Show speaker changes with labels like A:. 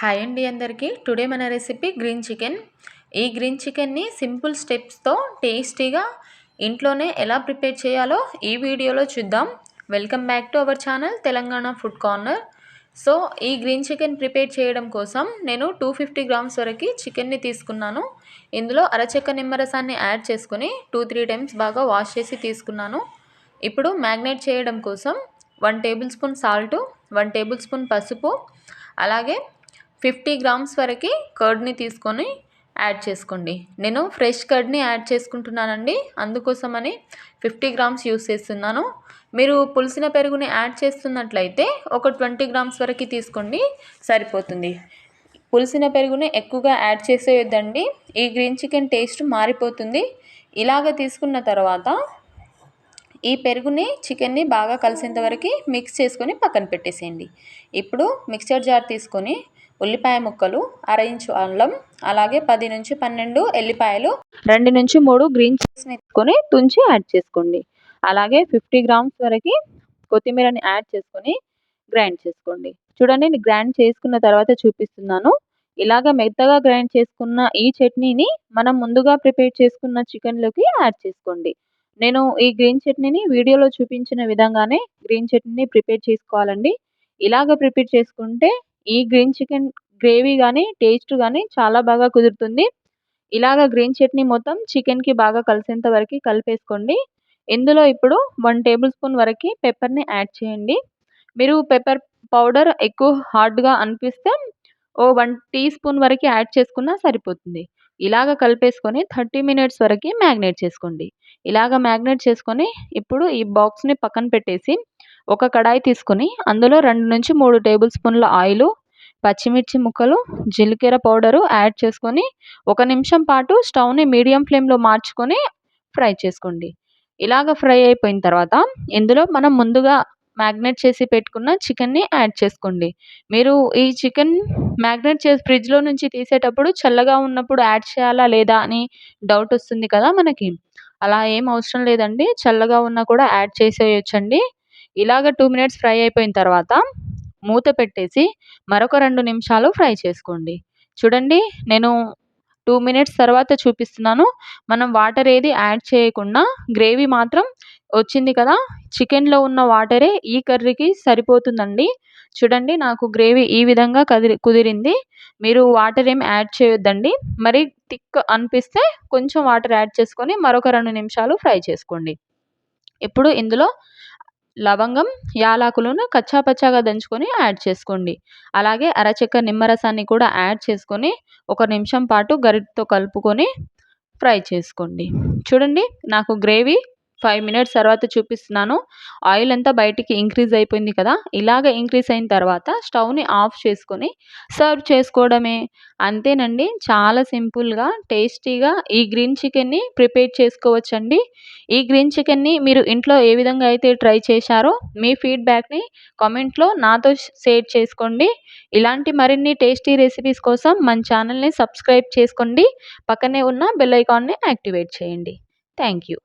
A: Hi అండి అందరికీ. Today మన రెసిపీ గ్రీన్ చికెన్. ఈ గ్రీన్ చికెన్ని సింపుల్ స్టెప్స్తో టేస్టీగా ఇంట్లోనే ఎలా ప్రిపేర్ చేయాలో ఈ వీడియోలో చూద్దాం. Welcome back to our channel Telangana food corner. So ఈ గ్రీన్ చికెన్ ప్రిపేర్ చేయడం కోసం నేను 250 గ్రామ్స్ వరకు చికెన్ని తీసుకున్నాను. ఇందులో అరచెక్క నిమ్మరసాన్ని యాడ్ చేసుకుని 2-3 టైమ్స్ బాగా వాష్ చేసి తీసుకున్నాను. ఇప్పుడు మ్యాగ్నేట్ చేయడం కోసం 1 table spoon salt, 1 table spoon పసుపు, అలాగే 50 గ్రామ్స్ వరకు కర్డ్ని తీసుకొని యాడ్ చేసుకోండి. నేను ఫ్రెష్ కర్డ్ని యాడ్ చేసుకుంటున్నానండి, అందుకోసమని 50 గ్రామ్స్ యూస్ చేస్తున్నాను. మీరు పులిసిన పెరుగుని యాడ్ చేస్తున్నట్లయితే ఒక 20 గ్రామ్స్ వరకు తీసుకోండి, సరిపోతుంది. పులిసిన పెరుగుని ఎక్కువగా యాడ్ చేసేయొద్దండి, ఈ గ్రీన్ చికెన్ టేస్ట్ మారిపోతుంది. ఇలాగ తీసుకున్న తర్వాత ఈ పెరుగుని చికెన్ని బాగా కలిసేంత వరకు మిక్స్ చేసుకొని పక్కన పెట్టేసేయండి. ఇప్పుడు మిక్సర్ జార్ తీసుకొని ఉల్లిపాయ ముక్కలు, 1/2 ఇంచు అల్లం, అలాగే 10 నుంచి 12 ఎల్లిపాయలు, 2 నుంచి 3 గ్రీన్ చిల్లీస్ని తీసుకొని తుంచి యాడ్ చేసుకోండి. అలాగే 50 గ్రామ్స్ వరకు కొత్తిమీరని యాడ్ చేసుకొని గ్రైండ్ చేసుకోండి. చూడండి, నేను గ్రైండ్ చేసుకున్న తర్వాత చూపిస్తున్నాను. ఇలాగ మెత్తగా గ్రైండ్ చేసుకున్న ఈ చట్నీని మనం ముందుగా ప్రిపేర్ చేసుకున్న చికెన్లోకి యాడ్ చేసుకోండి. నేను ఈ గ్రీన్ చట్నీని వీడియోలో చూపించిన విధంగానే గ్రీన్ చట్నీని ప్రిపేర్ చేసుకోవాలండి. ఇలాగ ప్రిపేర్ చేసుకుంటే ఈ గ్రీన్ చికెన్ గ్రేవీ కానీ టేస్ట్ కానీ చాలా బాగా కుదురుతుంది. ఇలాగ గ్రీన్ చట్నీ మొత్తం చికెన్కి బాగా కలిసేంత వరకు కలిపేసుకోండి. ఇందులో ఇప్పుడు 1 టేబుల్ స్పూన్ వరకు పెప్పర్ని యాడ్ చేయండి. మీరు పెప్పర్ పౌడర్ ఎక్కువ హార్డ్గా అనిపిస్తే 1 టీ స్పూన్ వరకు యాడ్ చేసుకున్నా సరిపోతుంది. ఇలాగ కలిపేసుకొని 30 మినిట్స్ వరకు మ్యాగ్నేట్ చేసుకోండి. ఇలాగ మ్యాగ్నేట్ చేసుకొని ఇప్పుడు ఈ బాక్స్ని పక్కన పెట్టేసి ఒక కడాయి తీసుకొని అందులో 2 నుంచి 3 టేబుల్ స్పూన్ల ఆయిలు, పచ్చిమిర్చి ముక్కలు, జీలకర్ర పౌడరు యాడ్ చేసుకొని 1 నిమిషం పాటు స్టవ్ని మీడియం ఫ్లేమ్లో మార్చుకొని ఫ్రై చేసుకోండి. ఇలాగ ఫ్రై అయిపోయిన తర్వాత ఇందులో మనం ముందుగా మ్యాగ్నేట్ చేసి పెట్టుకున్న చికెన్ని యాడ్ చేసుకోండి. మీరు ఈ చికెన్ మ్యాగ్నేట్ చేసి ఫ్రిడ్జ్లో నుంచి తీసేటప్పుడు చల్లగా ఉన్నప్పుడు యాడ్ చేయాలా లేదా అని డౌట్ వస్తుంది కదా మనకి. అలా ఏం అవసరం లేదండి, చల్లగా ఉన్నా కూడా యాడ్ చేసేయొచ్చండి. ఇలాగ 2 మినిట్స్ ఫ్రై అయిపోయిన తర్వాత మూత పెట్టేసి మరొక 2 నిమిషాలు ఫ్రై చేసుకోండి. చూడండి, నేను 2 మినిట్స్ తర్వాత చూపిస్తున్నాను. మనం వాటర్ ఏది యాడ్ చేయకుండా గ్రేవీ మాత్రం వచ్చింది కదా, చికెన్లో ఉన్న వాటరే ఈ కర్రీకి సరిపోతుందండి. చూడండి, నాకు గ్రేవీ ఈ విధంగా కుదిరింది. మీరు వాటర్ ఏం యాడ్ చేయొద్దండి. మరి థిక్ అనిపిస్తే కొంచెం వాటర్ యాడ్ చేసుకొని మరొక 2 నిమిషాలు ఫ్రై చేసుకోండి. ఇప్పుడు ఇందులో లవంగం, యాలకులను కచ్చాపచ్చాగా దంచుకొని యాడ్ చేసుకోండి. అలాగే అరచెక్క నిమ్మరసాన్ని కూడా యాడ్ చేసుకొని 1 నిమిషం పాటు గరిటెతో కలుపుకొని ఫ్రై చేసుకోండి. చూడండి, నాకు గ్రేవీ 5 మినిట్స్ తర్వాత చూపిస్తున్నాను. ఆయిల్ అంతా బయటికి ఇంక్రీజ్ అయిపోయింది కదా, ఇలాగ ఇంక్రీజ్ అయిన తర్వాత స్టవ్ని ఆఫ్ చేసుకొని సర్వ్ చేసుకోవడమే. అంతేనండి, చాలా సింపుల్గా టేస్టీగా ఈ గ్రీన్ చికెన్ని ప్రిపేర్ చేసుకోవచ్చండి. ఈ గ్రీన్ చికెన్ని మీరు ఇంట్లో ఏ విధంగా అయితే ట్రై చేశారో మీ ఫీడ్బ్యాక్ని కామెంట్లో నాతో షేర్ చేసుకోండి. ఇలాంటి మరిన్ని టేస్టీ రెసిపీస్ కోసం మన ఛానల్ని సబ్స్క్రైబ్ చేసుకోండి. పక్కనే ఉన్న బెల్ ఐకాన్ని యాక్టివేట్ చేయండి. Thank you.